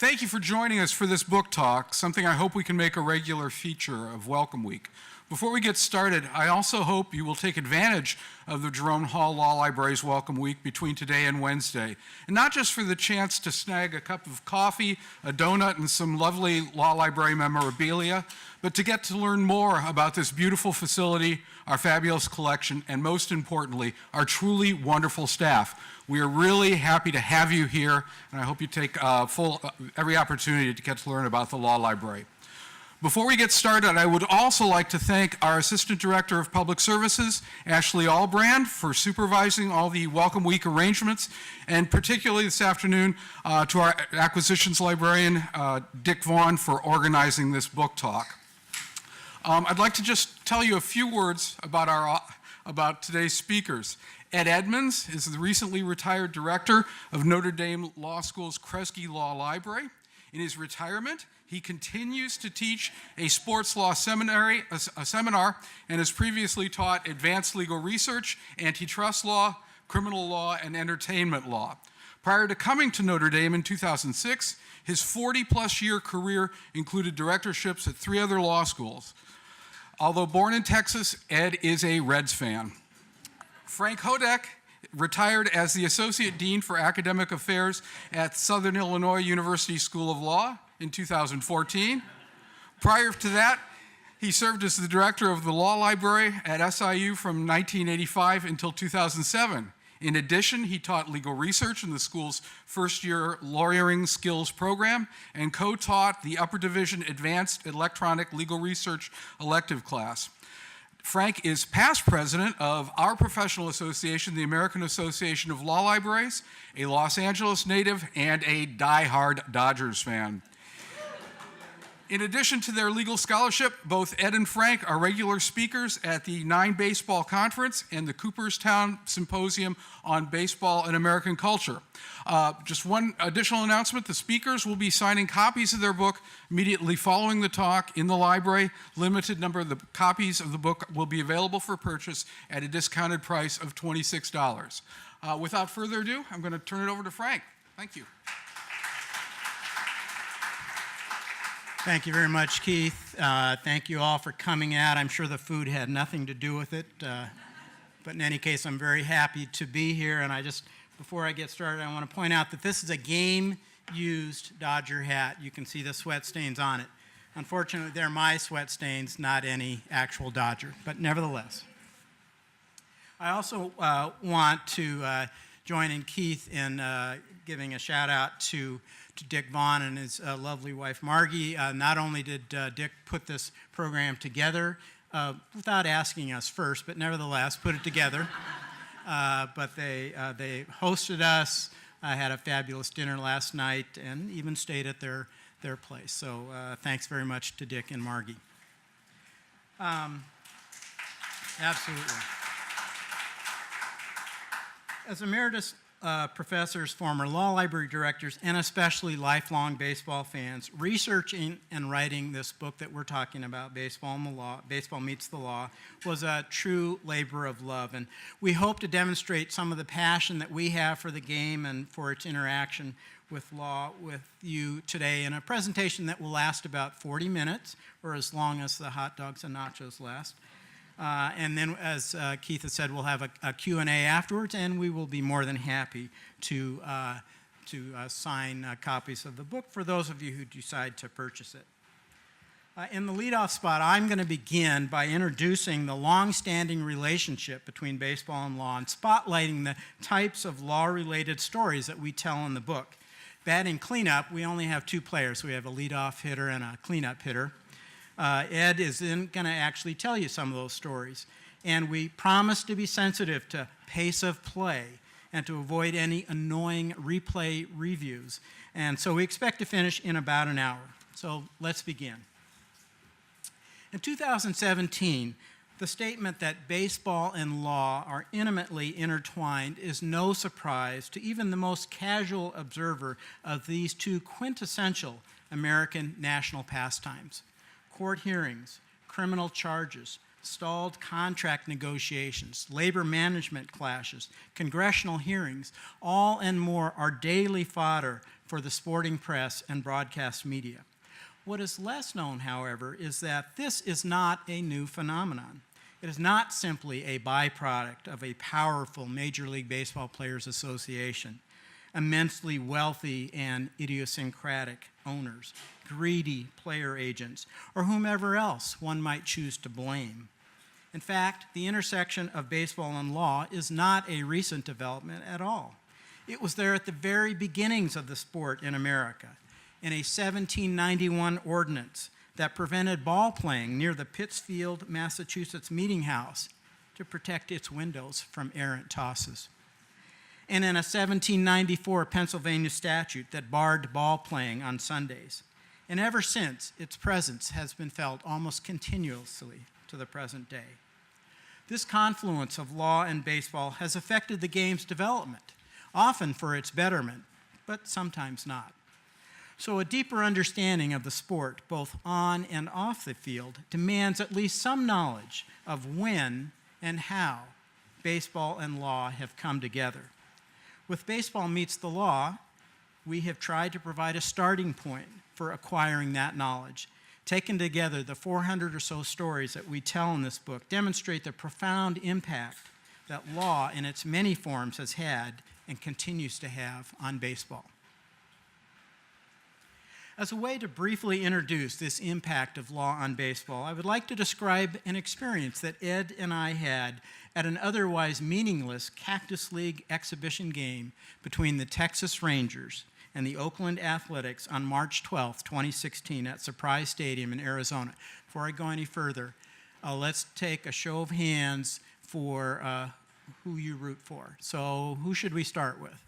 Thank you for joining us for this book talk, something I hope we can make a regular feature of Welcome Week. Before we get started, I also hope you will take advantage of the Jerome Hall Law Library's Welcome Week between today and Wednesday. And not just for the chance to snag a cup of coffee, a donut, and some lovely law library memorabilia, but to get to learn more about this beautiful facility, our fabulous collection, and most importantly, our truly wonderful staff. We are really happy to have you here, and I hope you take every opportunity to get to learn about the law library. Before we get started, I would also like to thank our Assistant Director of Public Services, Ashley Albrand, for supervising all the Welcome Week arrangements, and particularly this afternoon to our Acquisitions Librarian, Dick Vaughn, for organizing this book talk. I'd like to just tell you a few words about today's speakers. Ed Edmonds is the recently retired director of Notre Dame Law School's Kresge Law Library. In his retirement, he continues to teach a sports law seminar and has previously taught advanced legal research, antitrust law, criminal law, and entertainment law. Prior to coming to Notre Dame in 2006, his 40-plus year career included directorships at 3 other law schools. Although born in Texas, Ed is a Reds fan. Frank Houdek retired as the Associate Dean for Academic Affairs at Southern Illinois University School of Law in 2014. Prior to that, he served as the director of the Law Library at SIU from 1985 until 2007. In addition, he taught legal research in the school's first-year lawyering skills program and co-taught the Upper Division Advanced Electronic Legal Research elective class. Frank is past president of our professional association, the American Association of Law Libraries, a Los Angeles native, and a die-hard Dodgers fan. In addition to their legal scholarship, both Ed and Frank are regular speakers at the 9 Baseball Conference and the Cooperstown Symposium on Baseball and American Culture. Just one additional announcement, the speakers will be signing copies of their book immediately following the talk in the library. Limited number of the copies of the book will be available for purchase at a discounted price of $26. Without further ado, I'm going to turn it over to Frank. Thank you. Thank you very much, Keith. Thank you all for coming out. I'm sure the food had nothing to do with it. But in any case, I'm very happy to be here. And before I get started, I want to point out that this is a game-used Dodger hat. You can see the sweat stains on it. Unfortunately, they're my sweat stains, not any actual Dodger. But nevertheless, I also want to join in Keith in giving a shout-out to Dick Vaughn and his lovely wife, Margie. Not only did Dick put this program together without asking us first, but nevertheless put it together. But they hosted us, had a fabulous dinner last night, and even stayed at their place. So thanks very much to Dick and Margie. Absolutely. As emeritus professors, former law library directors, and especially lifelong baseball fans, researching and writing this book that we're talking about, Baseball Meets the Law, was a true labor of love. And we hope to demonstrate some of the passion that we have for the game and for its interaction with law with you today in a presentation that will last about 40 minutes, or as long as the hot dogs and nachos last. And then, as Keith has said, we'll have a Q&A afterwards, and we will be more than happy to sign copies of the book for those of you who decide to purchase it. In the leadoff spot, I'm going to begin by introducing the long-standing relationship between baseball and law and spotlighting the types of law-related stories that we tell in the book. Batting cleanup, we only have 2 players. We have a leadoff hitter and a cleanup hitter. Ed is then going to actually tell you some of those stories. And we promise to be sensitive to pace of play and to avoid any annoying replay reviews. And so we expect to finish in about an hour. So let's begin. In 2017, the statement that baseball and law are intimately intertwined is no surprise to even the most casual observer of these 2 quintessential American national pastimes. Court hearings, criminal charges, stalled contract negotiations, labor management clashes, congressional hearings, all and more are daily fodder for the sporting press and broadcast media. What is less known, however, is that this is not a new phenomenon. It is not simply a byproduct of a powerful Major League Baseball Players Association, immensely wealthy and idiosyncratic owners, greedy player agents, or whomever else one might choose to blame. In fact, the intersection of baseball and law is not a recent development at all. It was there at the very beginnings of the sport in America, in a 1791 ordinance that prevented ball playing near the Pittsfield, Massachusetts meeting house to protect its windows from errant tosses, and in a 1794 Pennsylvania statute that barred ball playing on Sundays. And ever since, its presence has been felt almost continuously to the present day. This confluence of law and baseball has affected the game's development, often for its betterment, but sometimes not. So a deeper understanding of the sport, both on and off the field, demands at least some knowledge of when and how baseball and law have come together. With Baseball Meets the Law, we have tried to provide a starting point for acquiring that knowledge. Taken together, the 400 or so stories that we tell in this book demonstrate the profound impact that law in its many forms has had and continues to have on baseball. As a way to briefly introduce this impact of law on baseball, I would like to describe an experience that Ed and I had at an otherwise meaningless Cactus League exhibition game between the Texas Rangers and the Oakland Athletics on March 12, 2016 at Surprise Stadium in Arizona. Before I go any further, let's take a show of hands for who you root for. So who should we start with?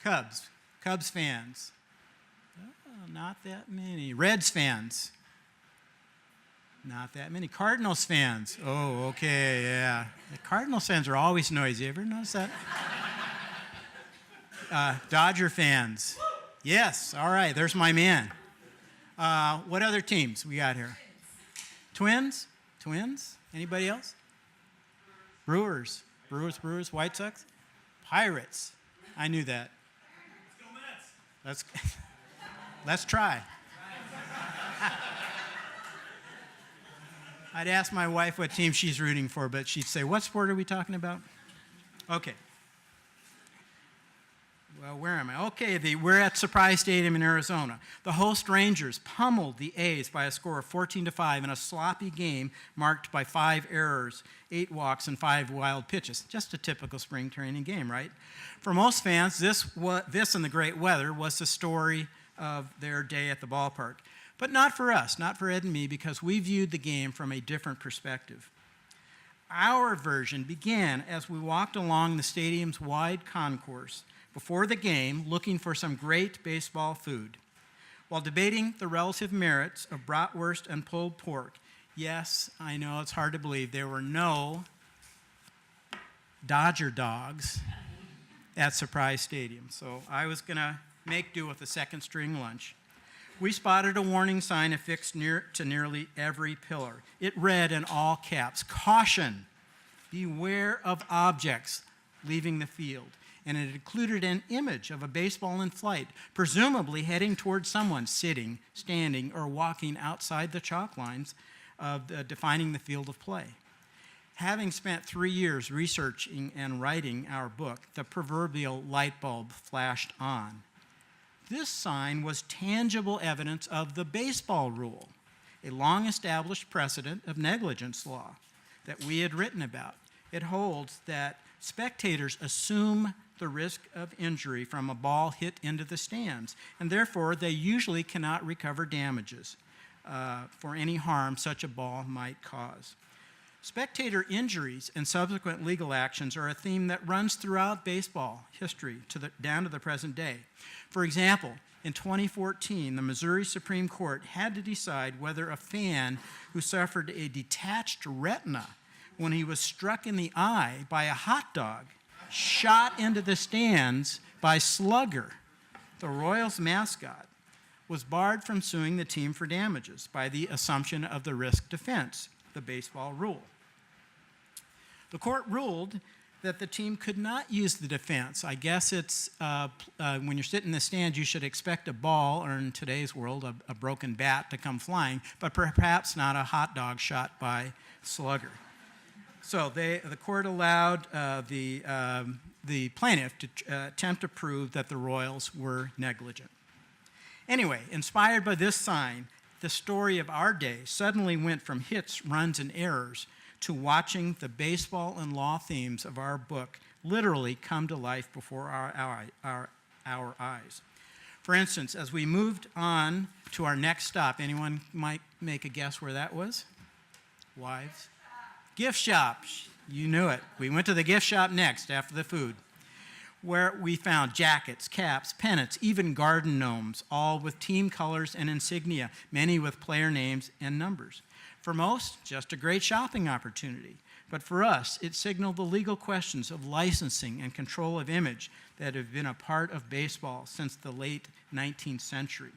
Cubs. Cubs fans. Oh, not that many. Reds fans. Not that many. Cardinals fans. Oh, okay, yeah. The Cardinals fans are always noisy. Ever notice that? Dodger fans. Yes, all right, there's my man. What other teams we got here? Twins? Twins? Anybody else? Brewers. Brewers, White Sox? Pirates. I knew that. Let's try. I'd ask my wife what team she's rooting for, but she'd say, what sport are we talking about? Okay. Well, where am I? Okay, we're at Surprise Stadium in Arizona. The host Rangers pummeled the A's by a score of 14-5 in a sloppy game marked by 5 errors, 8 walks, and 5 wild pitches. Just a typical spring training game, right? For most fans, this and the great weather was the story of their day at the ballpark. But not for us, not for Ed and me, because we viewed the game from a different perspective. Our version began as we walked along the stadium's wide concourse before the game, looking for some great baseball food. While debating the relative merits of bratwurst and pulled pork, yes, I know it's hard to believe, there were no Dodger dogs at Surprise Stadium. So I was going to make do with a second-string lunch. We spotted a warning sign affixed to nearly every pillar. It read in all caps, "Caution, beware of objects leaving the field." And it included an image of a baseball in flight, presumably heading towards someone sitting, standing, or walking outside the chalk lines defining the field of play. Having spent 3 years researching and writing our book, the proverbial light bulb flashed on. This sign was tangible evidence of the baseball rule, a long-established precedent of negligence law that we had written about. It holds that spectators assume the risk of injury from a ball hit into the stands, and therefore they usually cannot recover damages for any harm such a ball might cause. Spectator injuries and subsequent legal actions are a theme that runs throughout baseball history down to the present day. For example, in 2014, the Missouri Supreme Court had to decide whether a fan who suffered a detached retina when he was struck in the eye by a hot dog shot into the stands by Slugger, the Royals mascot, was barred from suing the team for damages by the assumption of the risk defense, the baseball rule. The court ruled that the team could not use the defense. I guess it's when you're sitting in the stands, you should expect a ball, or in today's world, a broken bat to come flying, but perhaps not a hot dog shot by slugger. So the court allowed the plaintiff to attempt to prove that the Royals were negligent. Anyway, inspired by this sign, the story of our day suddenly went from hits, runs, and errors to watching the baseball and law themes of our book literally come to life before our eyes. For instance, as we moved on to our next stop, anyone might make a guess where that was? Wives? Gift shop. You knew it. We went to the gift shop next after the food, where we found jackets, caps, pennants, even garden gnomes, all with team colors and insignia, many with player names and numbers. For most, just a great shopping opportunity. But for us, it signaled the legal questions of licensing and control of image that have been a part of baseball since the late 19th century.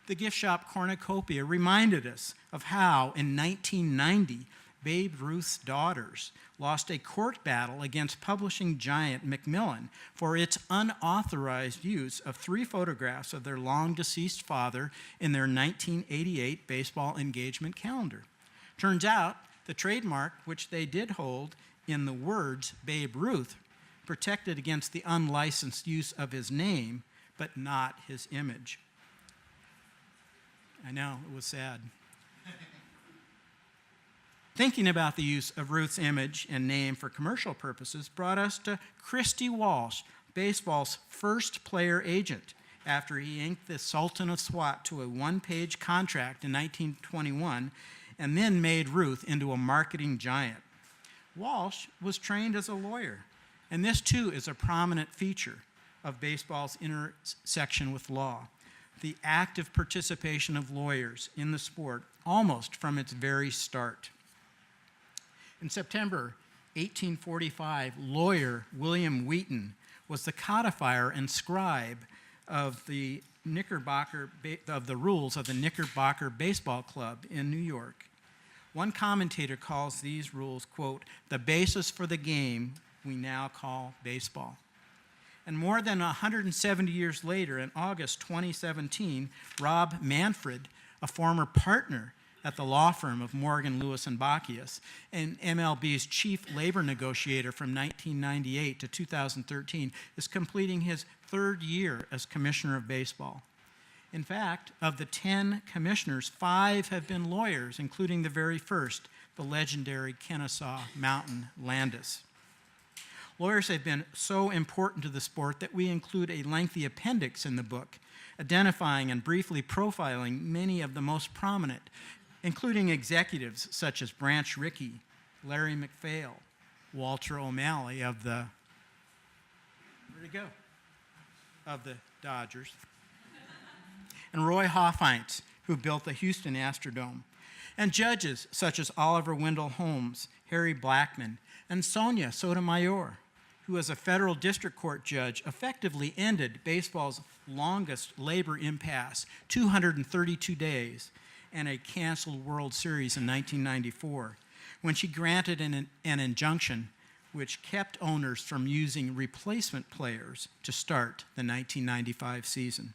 The gift shop cornucopia reminded us of how, in 1990, Babe Ruth's daughters lost a court battle against publishing giant Macmillan for its unauthorized use of 3 photographs of their long-deceased father in their 1988 baseball engagement calendar. Turns out, the trademark, which they did hold in the words Babe Ruth, protected against the unlicensed use of his name, but not his image. I know, it was sad. Thinking about the use of Ruth's image and name for commercial purposes brought us to Christy Walsh, baseball's first player agent, after he inked the Sultan of Swat to a 1-page contract in 1921 and then made Ruth into a marketing giant. Walsh was trained as a lawyer, and this too is a prominent feature of baseball's intersection with law, the active participation of lawyers in the sport almost from its very start. In September 1845, lawyer William Wheaton was the codifier and scribe of the rules of the Knickerbocker Baseball Club in New York. One commentator calls these rules, quote, the basis for the game we now call baseball. And more than 170 years later, in August 2017, Rob Manfred, a former partner at the law firm of Morgan, Lewis, and Bacchius, and MLB's chief labor negotiator from 1998 to 2013, is completing his 3rd year as commissioner of baseball. In fact, of the 10 commissioners, 5 have been lawyers, including the very first, the legendary Kennesaw Mountain Landis. Lawyers have been so important to the sport that we include a lengthy appendix in the book, identifying and briefly profiling many of the most prominent, including executives such as Branch Rickey, Larry McPhail, Walter O'Malley of the, where'd he go? Of the Dodgers, and Roy Hoffheinz, who built the Houston Astrodome, and judges such as Oliver Wendell Holmes, Harry Blackman, and Sonia Sotomayor, who as a federal district court judge effectively ended baseball's longest labor impasse, 232 days, and a canceled World Series in 1994, when she granted an injunction which kept owners from using replacement players to start the 1995 season.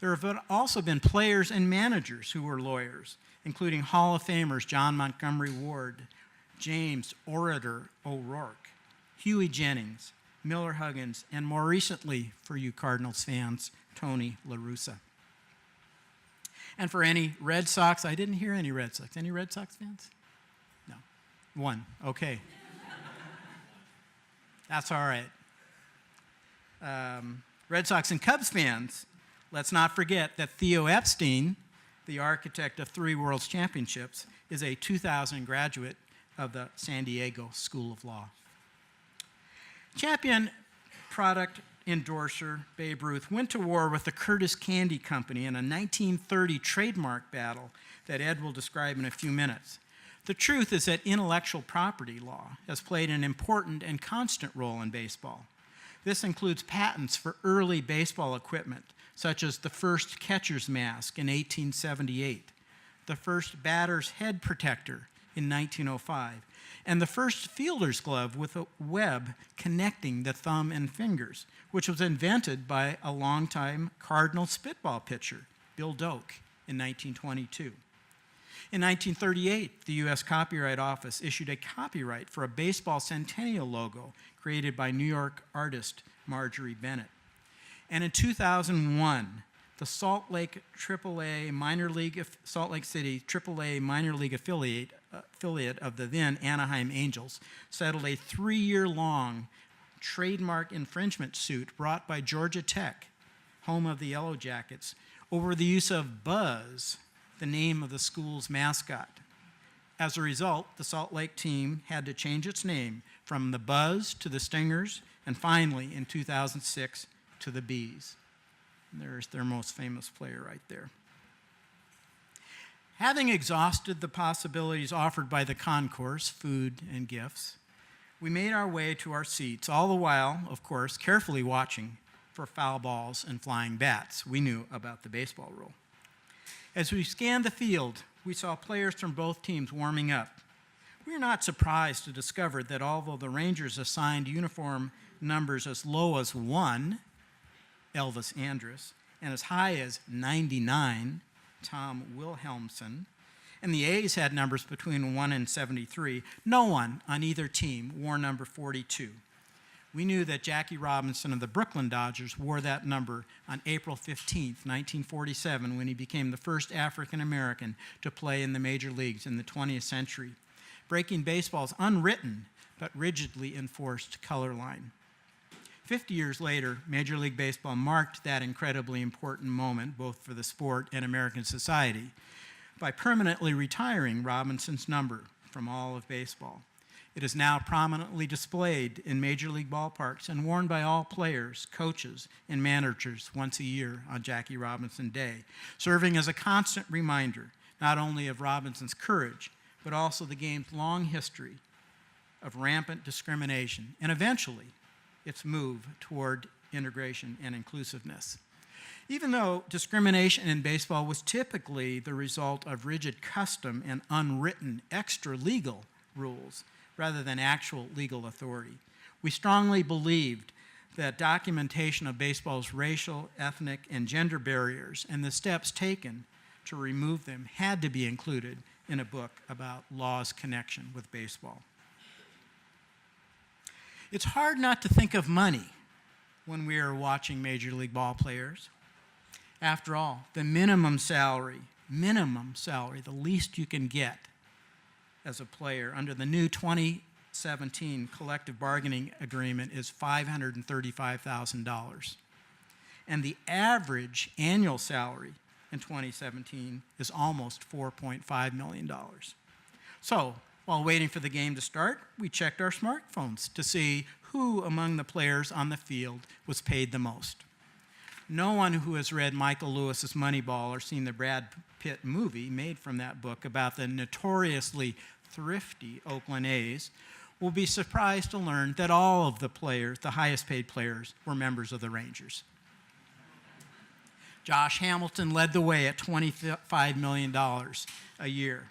There have also been players and managers who were lawyers, including Hall of Famers John Montgomery Ward, James Orator O'Rourke, Huey Jennings, Miller Huggins, and more recently, for you Cardinals fans, Tony La Russa. And for any Red Sox, I didn't hear any Red Sox. Any Red Sox fans? No. 1, okay. That's all right. Red Sox and Cubs fans, let's not forget that Theo Epstein, the architect of 3 World Championships, is a 2000 graduate of the San Diego School of Law. Champion product endorser Babe Ruth went to war with the Curtis Candy Company in a 1930 trademark battle that Ed will describe in a few minutes. The truth is that intellectual property law has played an important and constant role in baseball. This includes patents for early baseball equipment, such as the first catcher's mask in 1878, the first batter's head protector in 1905, and the first fielder's glove with a web connecting the thumb and fingers, which was invented by a longtime Cardinal spitball pitcher, Bill Doak, in 1922. In 1938, the U.S. Copyright Office issued a copyright for a baseball centennial logo created by New York artist Marjorie Bennett. And in 2001, the Salt Lake City AAA minor league affiliate of the then Anaheim Angels settled a 3-year-long trademark infringement suit brought by Georgia Tech, home of the Yellow Jackets, over the use of BOSSE, the name of the school's mascot. As a result, the Salt Lake team had to change its name from the Buzz to the Stingers, and finally, in 2006, to the Bees. And there's their most famous player right there. Having exhausted the possibilities offered by the concourse, food and gifts, we made our way to our seats, all the while, of course, carefully watching for foul balls and flying bats. We knew about the baseball rule. As we scanned the field, we saw players from both teams warming up. We were not surprised to discover that although the Rangers assigned uniform numbers as low as 1, Elvis Andrus, and as high as 99, Tom Wilhelmsen, and the A's had numbers between 1 and 73, no one on either team wore number 42. We knew that Jackie Robinson of the Brooklyn Dodgers wore that number on April 15, 1947, when he became the first African American to play in the major leagues in the 20th century, breaking baseball's unwritten but rigidly enforced color line. 50 years later, Major League Baseball marked that incredibly important moment, both for the sport and American society, by permanently retiring Robinson's number from all of baseball. It is now prominently displayed in Major League ballparks and worn by all players, coaches, and managers once a year on Jackie Robinson Day, serving as a constant reminder not only of Robinson's courage, but also the game's long history of rampant discrimination and eventually its move toward integration and inclusiveness. Even though discrimination in baseball was typically the result of rigid custom and unwritten extra-legal rules, rather than actual legal authority, we strongly believed that documentation of baseball's racial, ethnic, and gender barriers and the steps taken to remove them had to be included in a book about law's connection with baseball. It's hard not to think of money when we are watching Major League ball players. After all, the minimum salary, the least you can get as a player under the new 2017 collective bargaining agreement is $535,000. And the average annual salary in 2017 is almost $4.5 million. So, while waiting for the game to start, we checked our smartphones to see who among the players on the field was paid the most. No one who has read Michael Lewis's Moneyball or seen the Brad Pitt movie made from that book about the notoriously thrifty Oakland A's will be surprised to learn that all of the players, the highest paid players, were members of the Rangers. Josh Hamilton led the way at $25 million a year.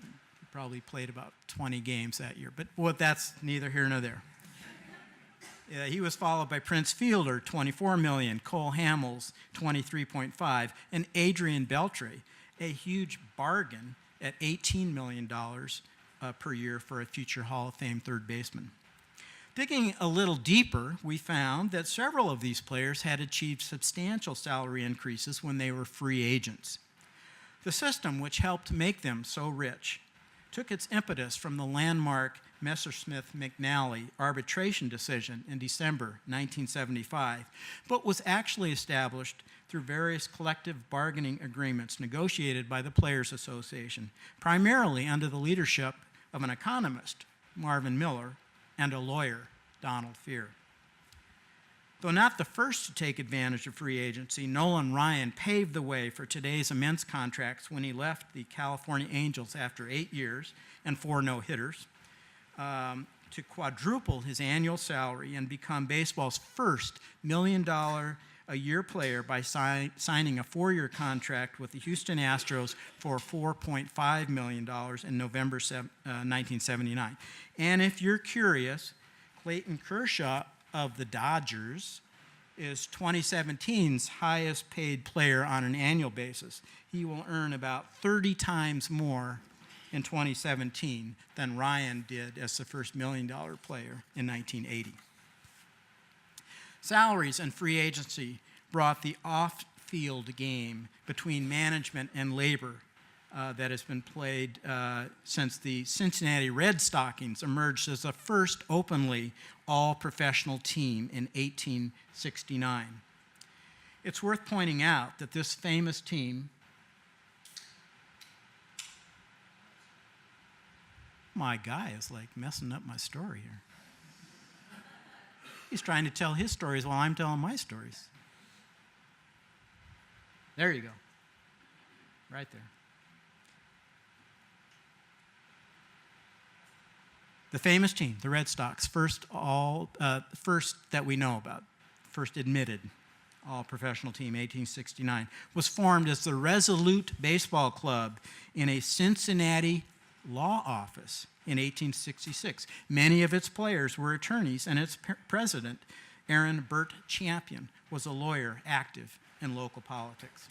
He probably played about 20 games that year, but that's neither here nor there. He was followed by Prince Fielder, $24 million, Cole Hamels, $23.5, and Adrian Beltre, a huge bargain at $18 million per year for a future Hall of Fame third baseman. Digging a little deeper, we found that several of these players had achieved substantial salary increases when they were free agents. The system which helped make them so rich took its impetus from the landmark Messersmith-McNally arbitration decision in December 1975, but was actually established through various collective bargaining agreements negotiated by the Players Association, primarily under the leadership of an economist, Marvin Miller, and a lawyer, Donald Fear. Though not the first to take advantage of free agency, Nolan Ryan paved the way for today's immense contracts when he left the California Angels after 8 years and 4 no-hitters to quadruple his annual salary and become baseball's first $1 million a year player by signing a 4-year contract with the Houston Astros for $4.5 million in November 1979. And if you're curious, Clayton Kershaw of the Dodgers is 2017's highest paid player on an annual basis. He will earn about 30 times more in 2017 than Ryan did as the first $1 million player in 1980. Salaries and free agency brought the off-field game between management and labor that has been played since the Cincinnati Red Stockings emerged as the first openly all-professional team in 1869. It's worth pointing out that this famous team, my guy is like messing up my story here. He's trying to tell his stories while I'm telling my stories. There you go. Right there. The famous team, the Red Sox, first that we know about, first admitted all-professional team, 1869, was formed as the Resolute Baseball Club in a Cincinnati law office in 1866. Many of its players were attorneys, and its president, Aaron Burt Champion, was a lawyer active in local politics.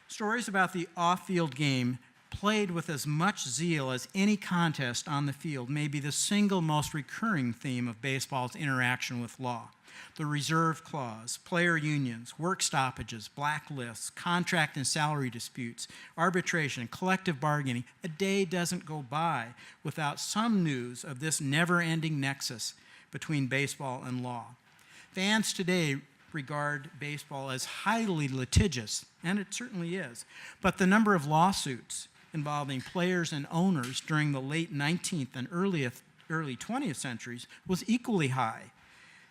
Stories about the off-field game played with as much zeal as any contest on the field may be the single most recurring theme of baseball's interaction with law. The reserve clause, player unions, work stoppages, blacklists, contract and salary disputes, arbitration, collective bargaining. A day doesn't go by without some news of this never-ending nexus between baseball and law. Fans today regard baseball as highly litigious, and it certainly is, but the number of lawsuits involving players and owners during the late 19th and early 20th centuries was equally high.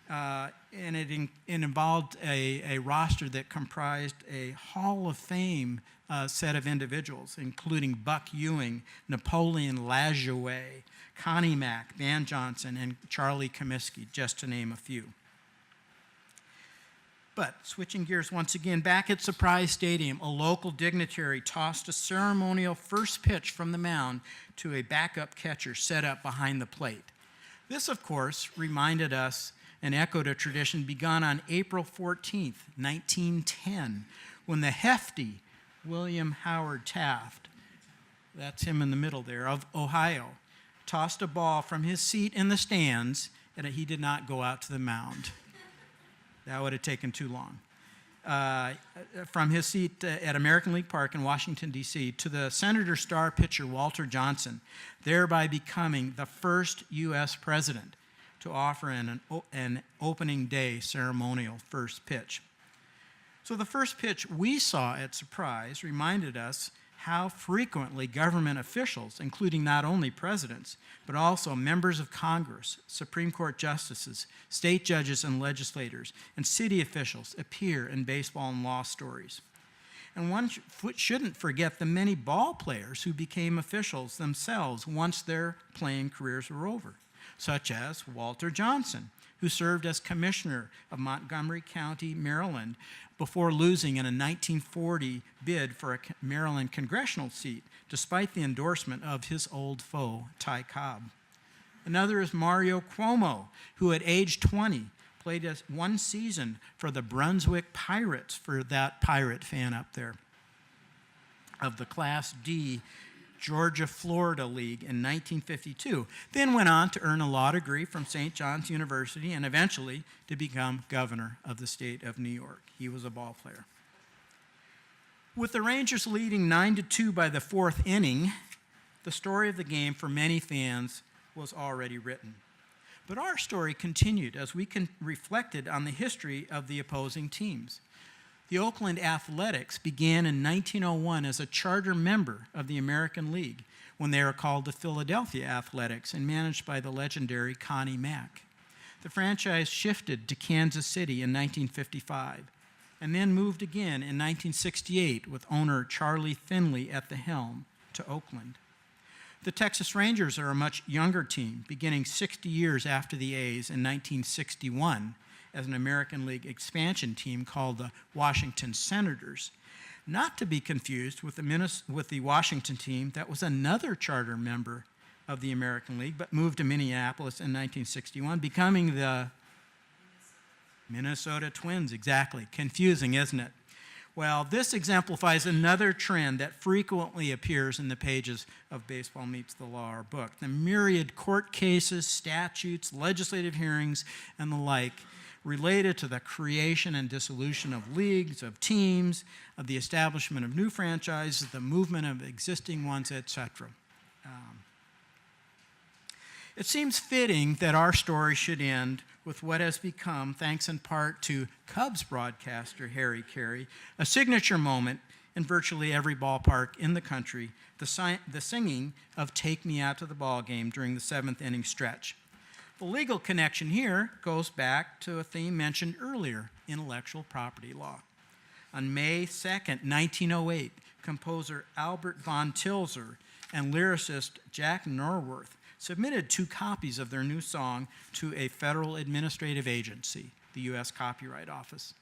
And it involved a roster that comprised a Hall of Fame set of individuals, including Buck Ewing, Napoleon Lajoie, Connie Mack, Van Johnson, and Charlie Comiskey, just to name a few. But switching gears once again, back at Surprise Stadium, a local dignitary tossed a ceremonial first pitch from the mound to a backup catcher set up behind the plate. This, of course, reminded us and echoed a tradition begun on April 14th, 1910, when the hefty William Howard Taft, that's him in the middle there, of Ohio, tossed a ball from his seat in the stands, and he did not go out to the mound. That would have taken too long. From his seat at American League Park in Washington, D.C., to the Senator star pitcher Walter Johnson, thereby becoming the first U.S. president to offer an opening day ceremonial first pitch. So the first pitch we saw at Surprise reminded us how frequently government officials, including not only presidents, but also members of Congress, Supreme Court justices, state judges and legislators, and city officials appear in baseball and law stories. And one shouldn't forget the many ball players who became officials themselves once their playing careers were over, such as Walter Johnson, who served as commissioner of Montgomery County, Maryland, before losing in a 1940 bid for a Maryland congressional seat, despite the endorsement of his old foe, Ty Cobb. Another is Mario Cuomo, who at age 20 played one season for the Brunswick Pirates, for that pirate fan up there, of the Class D Georgia-Florida League in 1952, then went on to earn a law degree from St. John's University and eventually to become governor of the state of New York. He was a ball player. With the Rangers leading 9-2 by the fourth inning, the story of the game for many fans was already written. But our story continued as we reflected on the history of the opposing teams. The Oakland Athletics began in 1901 as a charter member of the American League when they were called the Philadelphia Athletics and managed by the legendary Connie Mack. The franchise shifted to Kansas City in 1955 and then moved again in 1968 with owner Charlie Finley at the helm to Oakland. The Texas Rangers are a much younger team, beginning 60 years after the A's in 1961 as an American League expansion team called the Washington Senators, not to be confused with the Washington team that was another charter member of the American League, but moved to Minneapolis in 1961, becoming the Minnesota Twins. Exactly. Confusing, isn't it? Well, this exemplifies another trend that frequently appears in the pages of Baseball Meets the Law, our book. The myriad court cases, statutes, legislative hearings, and the like related to the creation and dissolution of leagues, of teams, of the establishment of new franchises, the movement of existing ones, etc. It seems fitting that our story should end with what has become, thanks in part to Cubs broadcaster Harry Carey, a signature moment in virtually every ballpark in the country, the singing of Take Me Out to the Ball Game during the seventh inning stretch. The legal connection here goes back to a theme mentioned earlier, intellectual property law. On May 2nd, 1908, composer Albert von Tilzer and lyricist Jack Norworth submitted 2 copies of their new song to a federal administrative agency, the U.S. Copyright Office.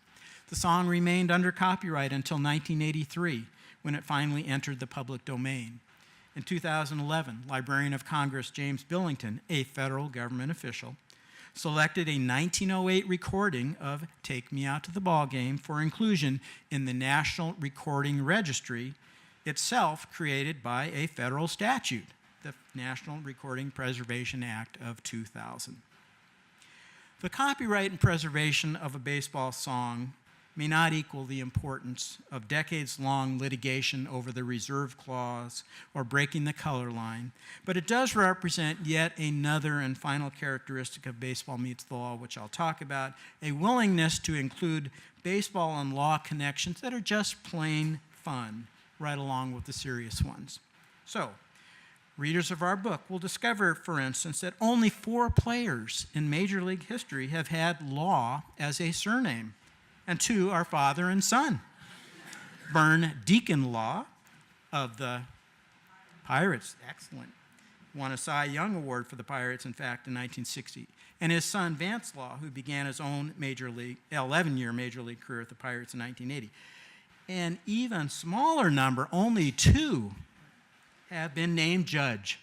The song remained under copyright until 1983, when it finally entered the public domain. In 2011, Librarian of Congress James Billington, a federal government official, selected a 1908 recording of Take Me Out to the Ball Game for inclusion in the National Recording Registry, itself created by a federal statute, the National Recording Preservation Act of 2000. The copyright and preservation of a baseball song may not equal the importance of decades-long litigation over the reserve clause or breaking the color line, but it does represent yet another and final characteristic of Baseball Meets the Law, which I'll talk about, a willingness to include baseball and law connections that are just plain fun, right along with the serious ones. So, readers of our book will discover, for instance, that only 4 players in Major League history have had Law as a surname, and 2 are father and son. Vern Deacon Law of the Pirates, excellent, won a Cy Young Award for the Pirates, in fact, in 1960, and his son Vance Law, who began his own 11-year Major League career at the Pirates in 1980. An even smaller number, only 2, have been named Judge.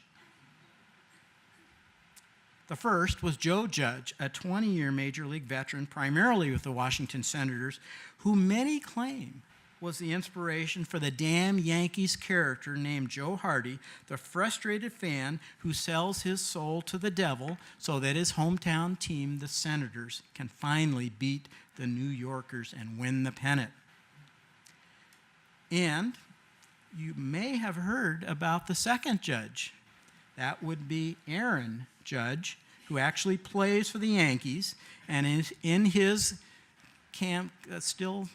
The first was Joe Judge, a 20-year Major League veteran, primarily with the Washington Senators, who many claim was the inspiration for the damn Yankees character named Joe Hardy, the frustrated fan who sells his soul to the devil so that his hometown team, the Senators, can finally beat the New Yorkers and win the pennant. And you may have heard about the second Judge. That would be Aaron Judge, who actually plays for the Yankees and is in his still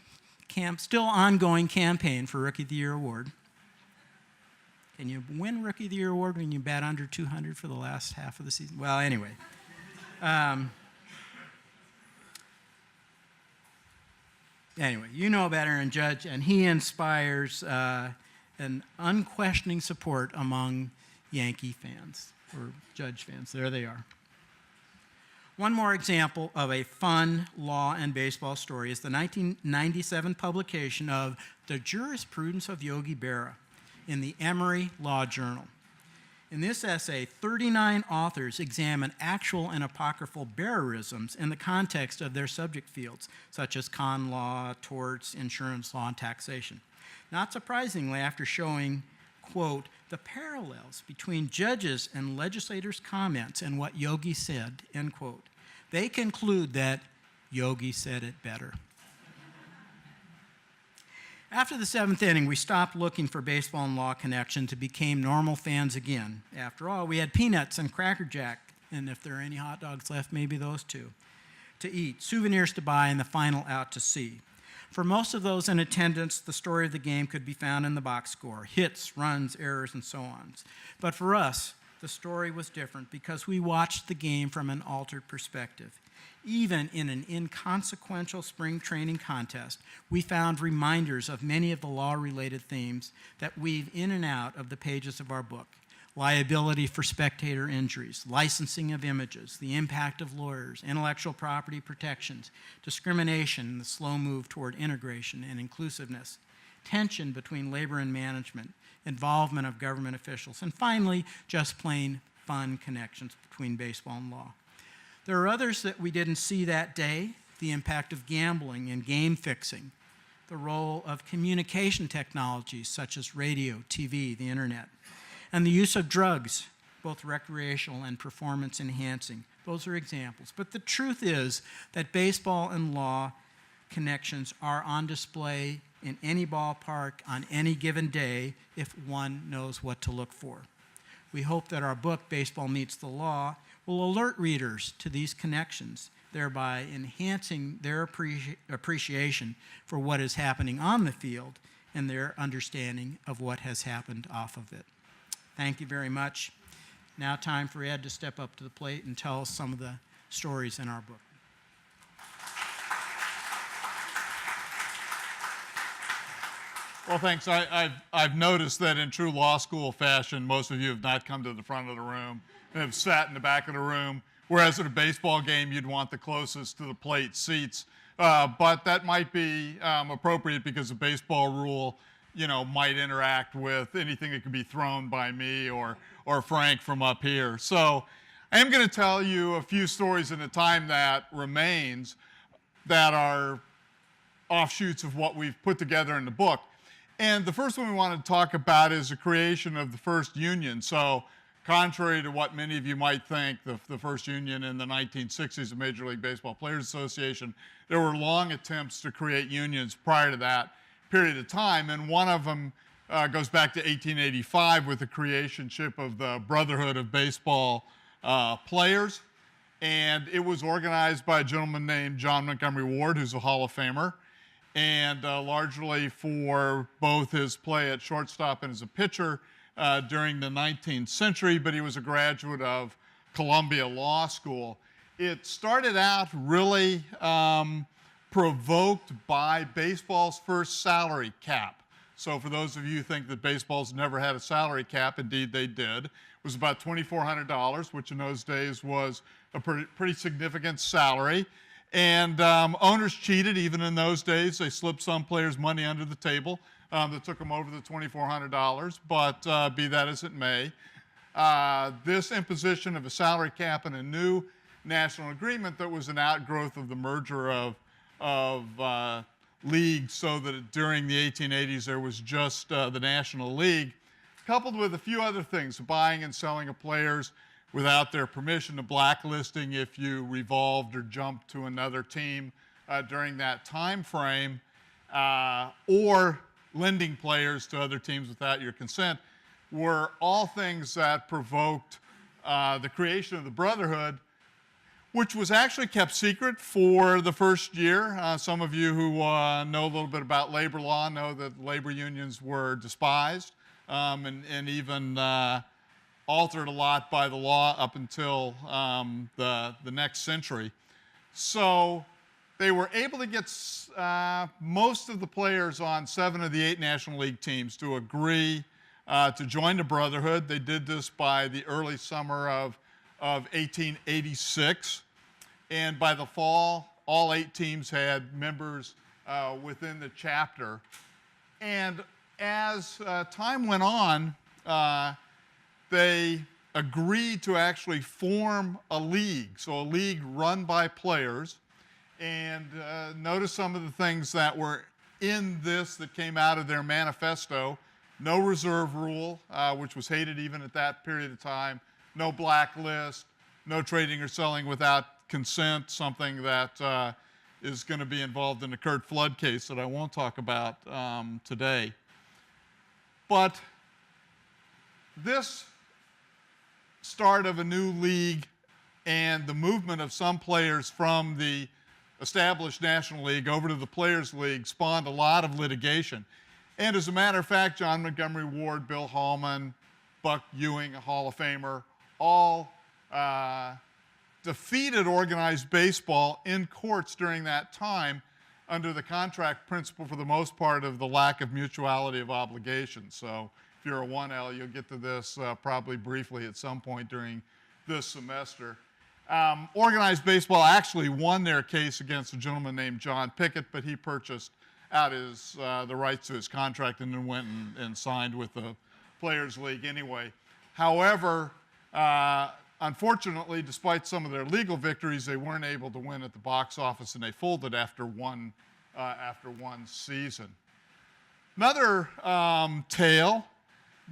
ongoing campaign for Rookie of the Year award. Can you win Rookie of the Year award when you bat under 200 for the last half of the season? Well, anyway. Anyway, you know about Aaron Judge, and he inspires an unquestioning support among Yankee fans, or Judge fans. There they are. One more example of a fun law and baseball story is the 1997 publication of The Jurisprudence of Yogi Berra in the Emory Law Journal. In this essay, 39 authors examine actual and apocryphal Berraisms in the context of their subject fields, such as con law, torts, insurance law, and taxation. Not surprisingly, after showing, quote, the parallels between judges' and legislators' comments and what Yogi said, end quote, they conclude that Yogi said it better. After the seventh inning, we stopped looking for baseball and law connections and became normal fans again. After all, we had peanuts and Cracker Jack, and if there are any hot dogs left, maybe those 2, to eat, souvenirs to buy, and the final out to sea. For most of those in attendance, the story of the game could be found in the box score, hits, runs, errors, and so on. But for us, the story was different because we watched the game from an altered perspective. Even in an inconsequential spring training contest, we found reminders of many of the law-related themes that weave in and out of the pages of our book. liability for spectator injuries, licensing of images, the impact of lawyers, intellectual property protections, discrimination, the slow move toward integration and inclusiveness, tension between labor and management, involvement of government officials, and finally, just plain fun connections between baseball and law. There are others that we didn't see that day: the impact of gambling and game fixing, the role of communication technologies such as radio, TV, the internet, and the use of drugs, both recreational and performance enhancing. Those are examples. But the truth is that baseball and law connections are on display in any ballpark on any given day if one knows what to look for. We hope that our book, Baseball Meets the Law, will alert readers to these connections, thereby enhancing their appreciation for what is happening on the field and their understanding of what has happened off of it. Thank you very much. Now time for Ed to step up to the plate and tell us some of the stories in our book. Well, thanks. I've noticed that in true law school fashion, most of you have not come to the front of the room and have sat in the back of the room, whereas at a baseball game, you'd want the closest to the plate seats. But that might be appropriate because a baseball rule, might interact with anything that could be thrown by me or Frank from up here. So I am going to tell you a few stories in the time that remains that are offshoots of what we've put together in the book. And the first one we want to talk about is the creation of the first union. So contrary to what many of you might think, the first union in the 1960s, the Major League Baseball Players Association, there were long attempts to create unions prior to that period of time. And one of them goes back to 1885 with the creationship of the Brotherhood of Baseball Players. And it was organized by a gentleman named John Montgomery Ward, who's a Hall of Famer, and largely for both his play at shortstop and as a pitcher during the 19th century, but he was a graduate of Columbia Law School. It started out really provoked by baseball's first salary cap. So for those of you who think that baseball's never had a salary cap, indeed they did. It was about $2,400, which in those days was a pretty significant salary. And owners cheated even in those days. They slipped some players money under the table that took them over the $2,400, but be that as it may. This imposition of a salary cap and a new national agreement that was an outgrowth of the merger of leagues, so that during the 1880s there was just the National League, coupled with a few other things, buying and selling of players without their permission, the blacklisting if you revolved or jumped to another team during that time frame, or lending players to other teams without your consent, were all things that provoked the creation of the Brotherhood, which was actually kept secret for the first year. Some of you who know a little bit about labor law know that labor unions were despised and even altered a lot by the law up until the next century. So they were able to get most of the players on 7 of the 8 National League teams to agree to join the Brotherhood. They did this by the early summer of 1886. And by the fall, all 8 teams had members within the chapter. And as time went on, they agreed to actually form a league, so a league run by players. And notice some of the things that were in this that came out of their manifesto. No reserve rule, which was hated even at that period of time. No blacklist, no trading or selling without consent, something that is going to be involved in the Kurt Flood case that I won't talk about today. But this start of a new league and the movement of some players from the established National League over to the Players League spawned a lot of litigation. And as a matter of fact, John Montgomery Ward, Bill Hallman, Buck Ewing, a Hall of Famer, all defeated organized baseball in courts during that time under the contract principle, for the most part, of the lack of mutuality of obligations. So if you're a 1L, you'll get to this probably briefly at some point during this semester. Organized Baseball actually won their case against a gentleman named John Pickett, but he purchased out the rights to his contract and then went and signed with the Players League anyway. However, unfortunately, despite some of their legal victories, they weren't able to win at the box office, and they folded after one season. Another tale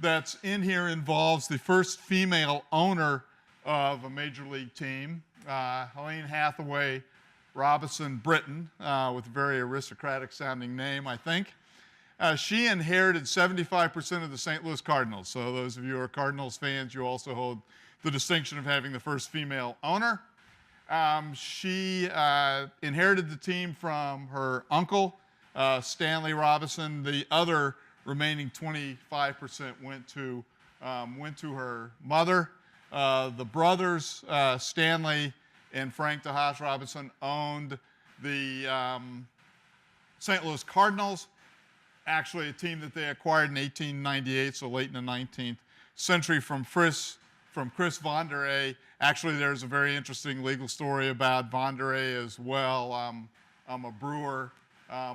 that's in here involves the first female owner of a major league team, Helene Hathaway Robinson Britton, with a very aristocratic sounding name, I think. She inherited 75% of the St. Louis Cardinals. So those of you who are Cardinals fans, you also hold the distinction of having the first female owner. She inherited the team from her uncle, Stanley Robinson. The other remaining 25% went to her mother. The brothers, Stanley and Frank DeHaas Robinson, owned the St. Louis Cardinals, actually a team that they acquired in 1898, so late in the 19th century, from Chris Von der Ey. Actually, there's a very interesting legal story about Von der Ey as well. I'm a brewer,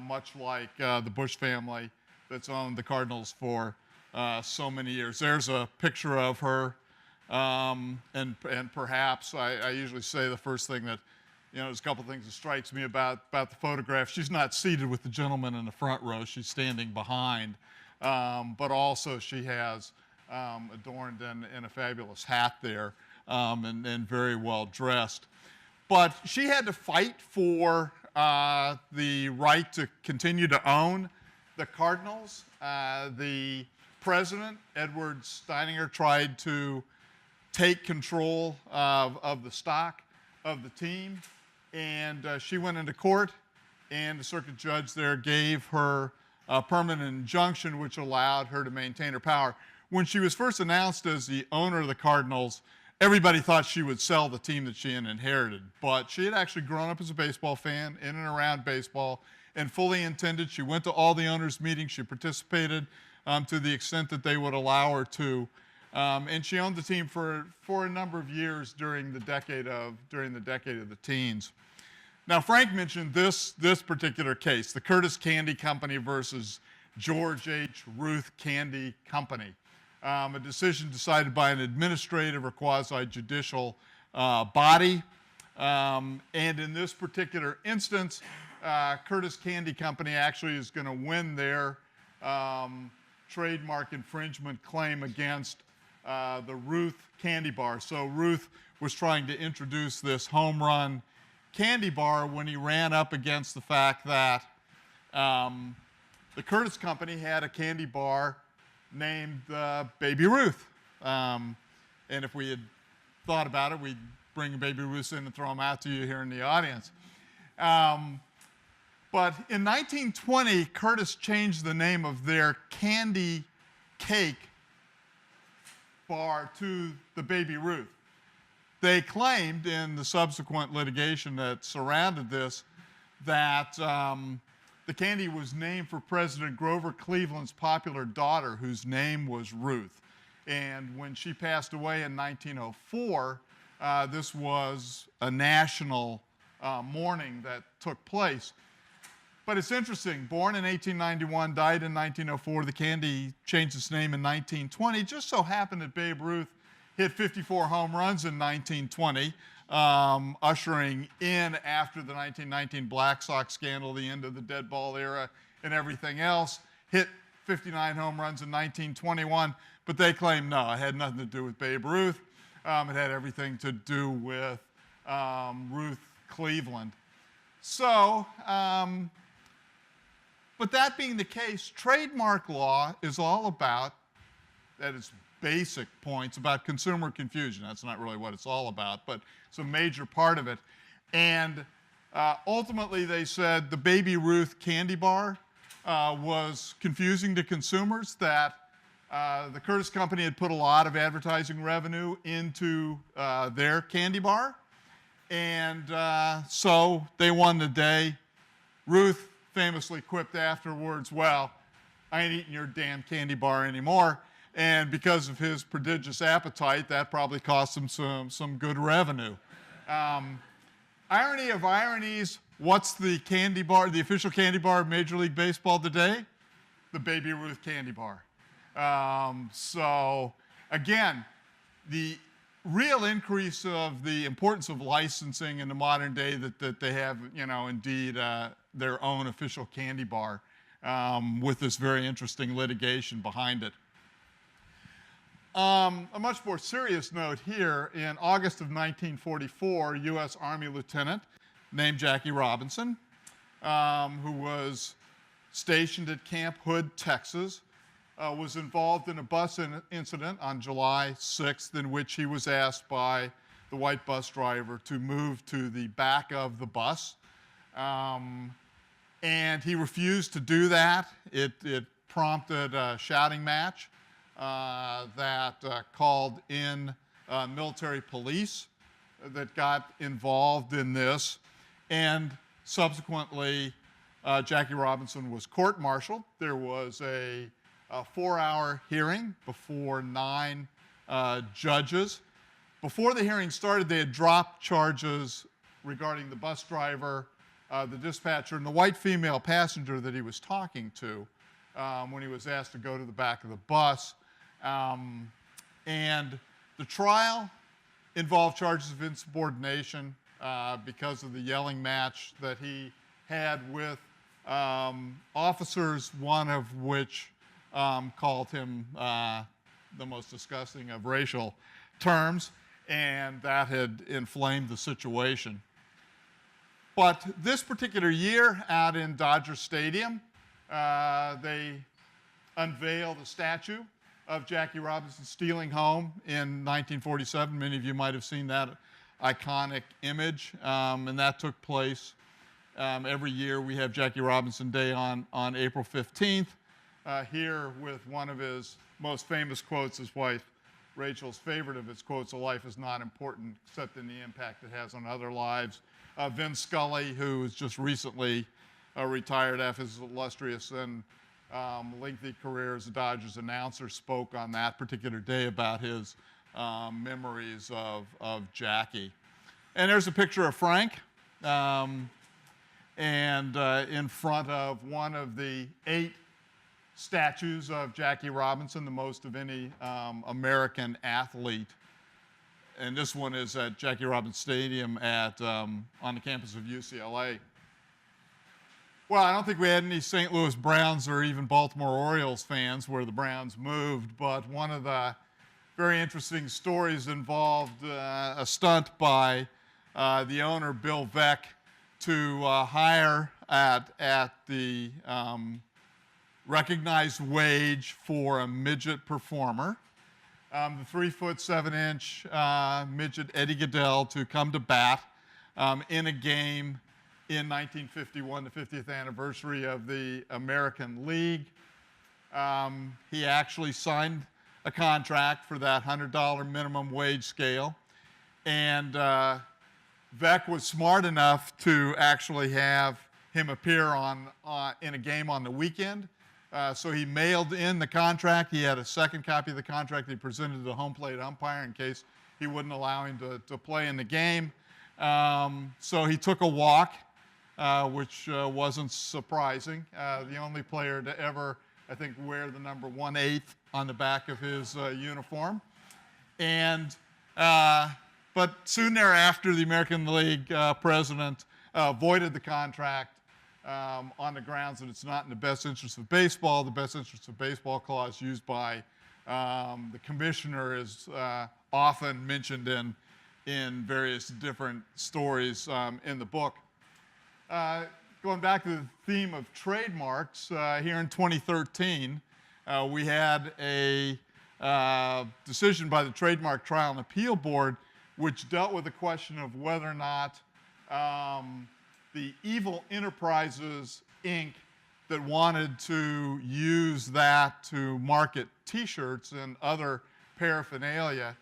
much like the Bush family that's owned the Cardinals for so many years. There's a picture of her, and perhaps I usually say the first thing that, there's a couple things that strikes me about the photograph. She's not seated with the gentleman in the front row. She's standing behind, but also she has adorned in a fabulous hat there, and very well dressed. But she had to fight for the right to continue to own the Cardinals. The president, Edward Steininger, tried to take control of the stock of the team, and she went into court, and the circuit judge there gave her a permanent injunction which allowed her to maintain her power. When she was first announced as the owner of the Cardinals, everybody thought she would sell the team that she had inherited, but she had actually grown up as a baseball fan, in and around baseball, and fully intended. She went to all the owners' meetings. She participated to the extent that they would allow her to, and she owned the team for a number of years during the decade of the teens. Now, Frank mentioned this particular case, the Curtis Candy Company versus George H. Ruth Candy Company, a decision decided by an administrative or quasi-judicial body. And in this particular instance, Curtis Candy Company actually is going to win their trademark infringement claim against the Ruth Candy Bar. So Ruth was trying to introduce this home run candy bar when he ran up against the fact that the Curtis Company had a candy bar named Baby Ruth. And if we had thought about it, we'd bring Baby Ruth in and throw them out to you here in the audience. But in 1920, Curtis changed the name of their candy cake bar to the Baby Ruth. They claimed in the subsequent litigation that surrounded this that the candy was named for President Grover Cleveland's popular daughter, whose name was Ruth. And when she passed away in 1904, this was a national mourning that took place. But it's interesting, born in 1891, died in 1904, the candy changed its name in 1920. It just so happened that Babe Ruth hit 54 home runs in 1920, ushering in, after the 1919 Black Sox scandal, the end of the dead ball era and everything else. Hit 59 home runs in 1921, but they claim no, it had nothing to do with Babe Ruth. It had everything to do with Ruth Cleveland. So, but that being the case, trademark law is all about, at its basic points, about consumer confusion. That's not really what it's all about, but it's a major part of it. And ultimately, they said the Baby Ruth candy bar was confusing to consumers, that the Curtis Company had put a lot of advertising revenue into their candy bar, and so they won the day. Ruth famously quipped afterwards, "Well, I ain't eating your damn candy bar anymore." And because of his prodigious appetite, that probably cost him some good revenue. Irony of ironies, what's the candy bar, the official candy bar of Major League Baseball today? The Baby Ruth candy bar. So again, the real increase of the importance of licensing in the modern day that they have, indeed their own official candy bar with this very interesting litigation behind it. A much more serious note here, in August of 1944, U.S. Army lieutenant named Jackie Robinson, who was stationed at Camp Hood, Texas, was involved in a bus incident on July 6th in which he was asked by the white bus driver to move to the back of the bus. And he refused to do that. It prompted a shouting match that called in military police that got involved in this. And subsequently, Jackie Robinson was court-martialed. There was a 4-hour hearing before 9 judges. Before the hearing started, they had dropped charges regarding the bus driver, the dispatcher, and the white female passenger that he was talking to when he was asked to go to the back of the bus. And the trial involved charges of insubordination because of the yelling match that he had with officers, one of which called him the most disgusting of racial terms, and that had inflamed the situation. But this particular year out in Dodger Stadium, they unveiled a statue of Jackie Robinson stealing home in 1947. Many of you might have seen that iconic image, and that took place every year. We have Jackie Robinson Day on April 15th. Here with one of his most famous quotes, his wife Rachel's favorite of his quotes, "A life is not important except in the impact it has on other lives." Vin Scully, who was just recently retired after his illustrious and lengthy career as a Dodgers announcer, spoke on that particular day about his memories of Jackie. And there's a picture of Frank, and in front of one of the 8 statues of Jackie Robinson, the most of any American athlete. And this one is at Jackie Robinson Stadium on the campus of UCLA. Well, I don't think we had any St. Louis Browns or even Baltimore Orioles fans where the Browns moved, but one of the very interesting stories involved a stunt by the owner, Bill Veck, to hire at the recognized wage for a midget performer, the 3'7" midget Eddie Goodell, to come to bat in a game in 1951, the 50th anniversary of the American League. He actually signed a contract for that $100 minimum wage scale, and Veck was smart enough to actually have him appear in a game on the weekend. So he mailed in the contract. He had a second copy of the contract he presented to the home plate umpire in case he wouldn't allow him to play in the game. So he took a walk, which wasn't surprising. The only player to ever, I think, wear the number 1/8 on the back of his uniform. And but soon thereafter, the American League president voided the contract on the grounds that it's not in the best interest of baseball. The best interest of baseball clause used by the commissioner is often mentioned in various different stories in the book. Going back to the theme of trademarks, here in 2013, we had a decision by the Trademark Trial and Appeal Board which dealt with the question of whether or not the Evil Enterprises, Inc. that wanted to use that to market T-shirts and other paraphernalia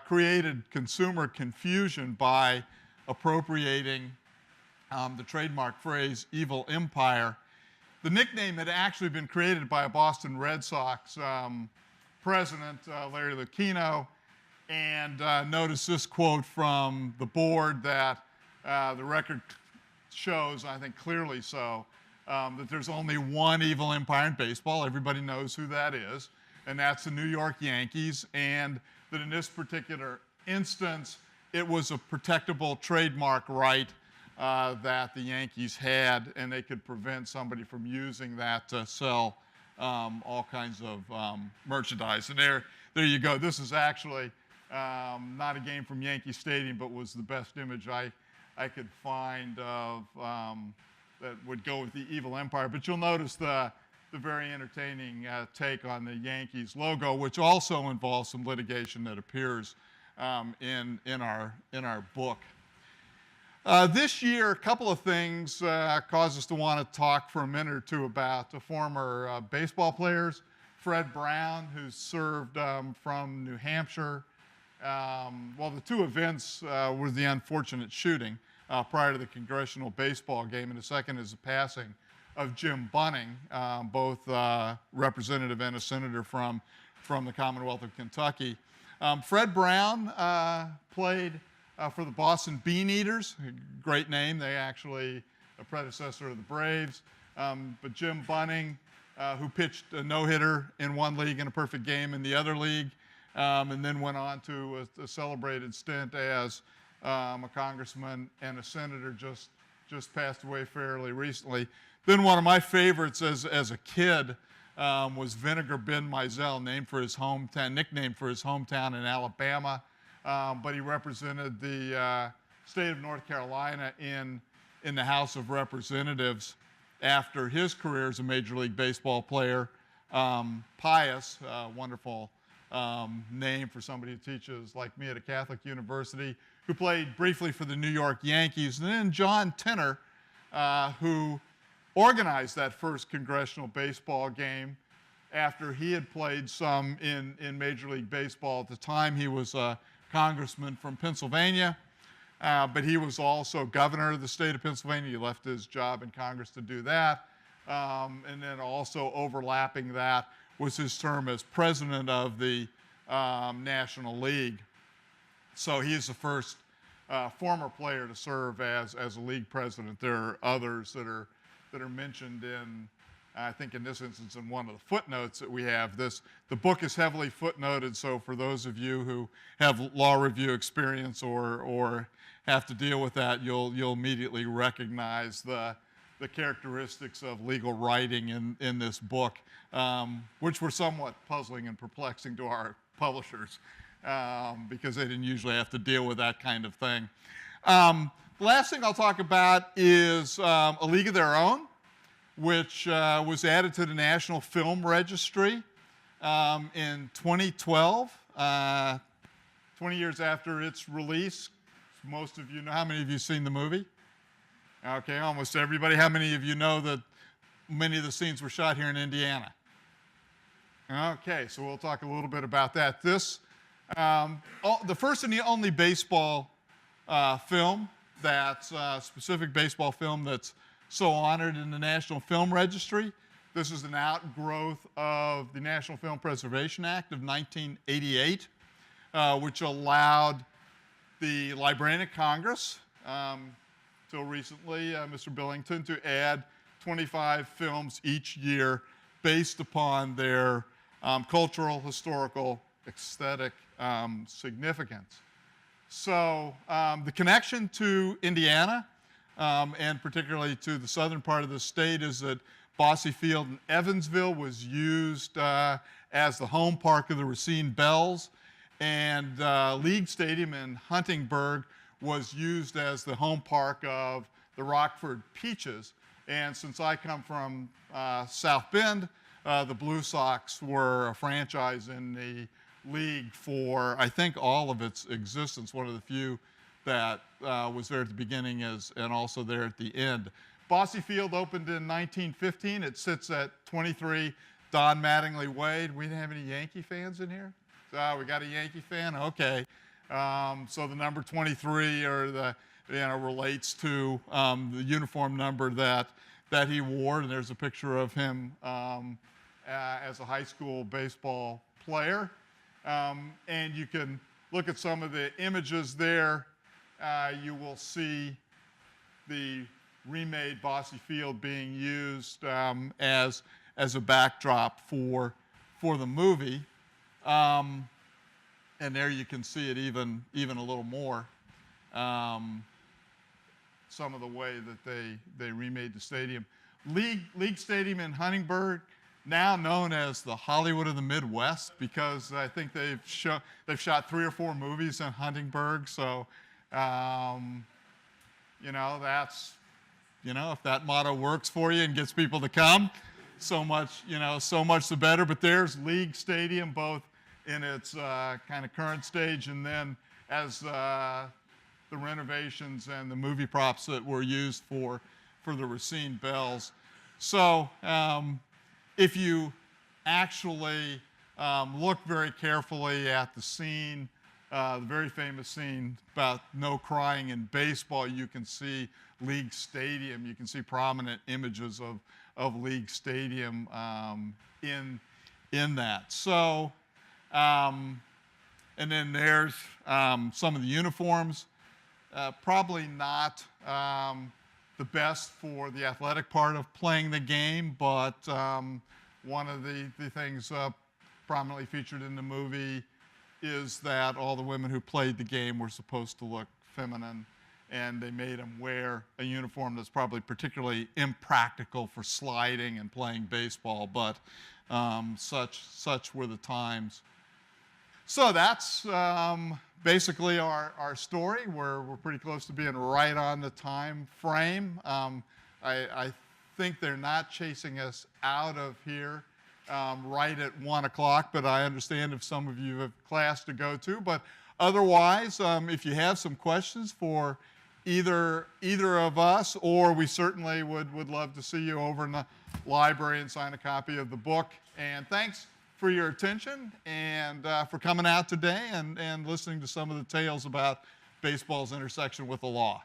created consumer confusion by appropriating the trademark phrase Evil Empire. The nickname had actually been created by a Boston Red Sox president, Larry Lucchino, and notice this quote from the board that the record shows, I think clearly so, that there's only one evil empire in baseball. Everybody knows who that is, and that's the New York Yankees, and that in this particular instance, it was a protectable trademark right that the Yankees had, and they could prevent somebody from using that to sell all kinds of merchandise. And there you go. This is actually not a game from Yankee Stadium, but was the best image I could find of that would go with the evil empire. But you'll notice the very entertaining take on the Yankees logo, which also involves some litigation that appears in our book. This year, a couple of things caused us to want to talk for a minute or two about the former baseball players. Fred Brown, who served from New Hampshire. Well, the two events were the unfortunate shooting prior to the congressional baseball game, and the second is the passing of Jim Bunning, both representative and a senator from the Commonwealth of Kentucky. Fred Brown played for the Boston Bean Eaters, a great name. They actually a predecessor of the Braves. But Jim Bunning, who pitched a no-hitter in one league and a perfect game in the other league, and then went on to a celebrated stint as a congressman and a senator, just passed away fairly recently. Then one of my favorites as a kid was Vinegar Ben Mizell, named for his hometown, nicknamed for his hometown in Alabama. But he represented the state of North Carolina in the House of Representatives after his career as a Major League Baseball player. Pius, wonderful name for somebody who teaches like me at a Catholic university, who played briefly for the New York Yankees. And then John Tenner, who organized that first congressional baseball game after he had played some in Major League Baseball. At the time, he was a congressman from Pennsylvania, but he was also governor of the state of Pennsylvania. He left his job in Congress to do that. And then also overlapping that was his term as president of the National League. So he is the first former player to serve as a league president. There are others that are mentioned in, I think in this instance, in one of the footnotes that we have. The book is heavily footnoted, so for those of you who have law review experience or have to deal with that, you'll immediately recognize the characteristics of legal writing in this book, which were somewhat puzzling and perplexing to our publishers because they didn't usually have to deal with that kind of thing. The last thing I'll talk about is A League of Their Own, which was added to the National Film Registry in 2012, 20 years after its release. Most of you know. How many of you seen the movie? Okay, almost everybody. How many of you know that many of the scenes were shot here in Indiana? Okay, so we'll talk a little bit about that. This, the first and the only baseball film that's specific baseball film that's so honored in the National Film Registry. This is an outgrowth of the National Film Preservation Act of 1988, which allowed the Librarian of Congress, till recently, Mr. Billington, to add 25 films each year based upon their cultural, historical, aesthetic significance. So the connection to Indiana, and particularly to the southern part of the state, is that BOSSE Field in Evansville was used as the home park of the Racine Bells, and League Stadium in Huntingburg was used as the home park of the Rockford Peaches. And since I come from South Bend, the Blue Sox were a franchise in the league for, I think, all of its existence, one of the few that was there at the beginning and also there at the end. BOSSE Field opened in 1915. It sits at 23 Don Mattingly Way. We didn't have any Yankee fans in here? We got a Yankee fan? Okay. So the number 23 relates to the uniform number that he wore, and there's a picture of him as a high school baseball player. And you can look at some of the images there. You will see the remade BOSSE field being used as a backdrop for the movie. And there you can see it even a little more. Some of the way that they remade the stadium. League Stadium in Huntingburg, now known as the Hollywood of the Midwest, because I think they've shot 3 or 4 movies in Huntingburg. So, you know, that's, you know, if that motto works for you and gets people to come, so much the better. But there's League Stadium, both in its kind of current stage and then as the renovations and the movie props that were used for the Racine Bells. So if you actually look very carefully at the scene, the very famous scene about no crying in baseball, you can see League Stadium. You can see prominent images of League Stadium in that. So, and then there's some of the uniforms. Probably not the best for the athletic part of playing the game, but one of the things prominently featured in the movie is that all the women who played the game were supposed to look feminine, and they made them wear a uniform that's probably particularly impractical for sliding and playing baseball, but such were the times. So that's basically our story. We're pretty close to being right on the time frame. I think they're not chasing us out of here right at 1 o'clock, but I understand if some of you have class to go to. But otherwise, if you have some questions for either of us, or we certainly would love to see you over in the library and sign a copy of the book. And thanks for your attention and for coming out today and listening to some of the tales about baseball's intersection with the law.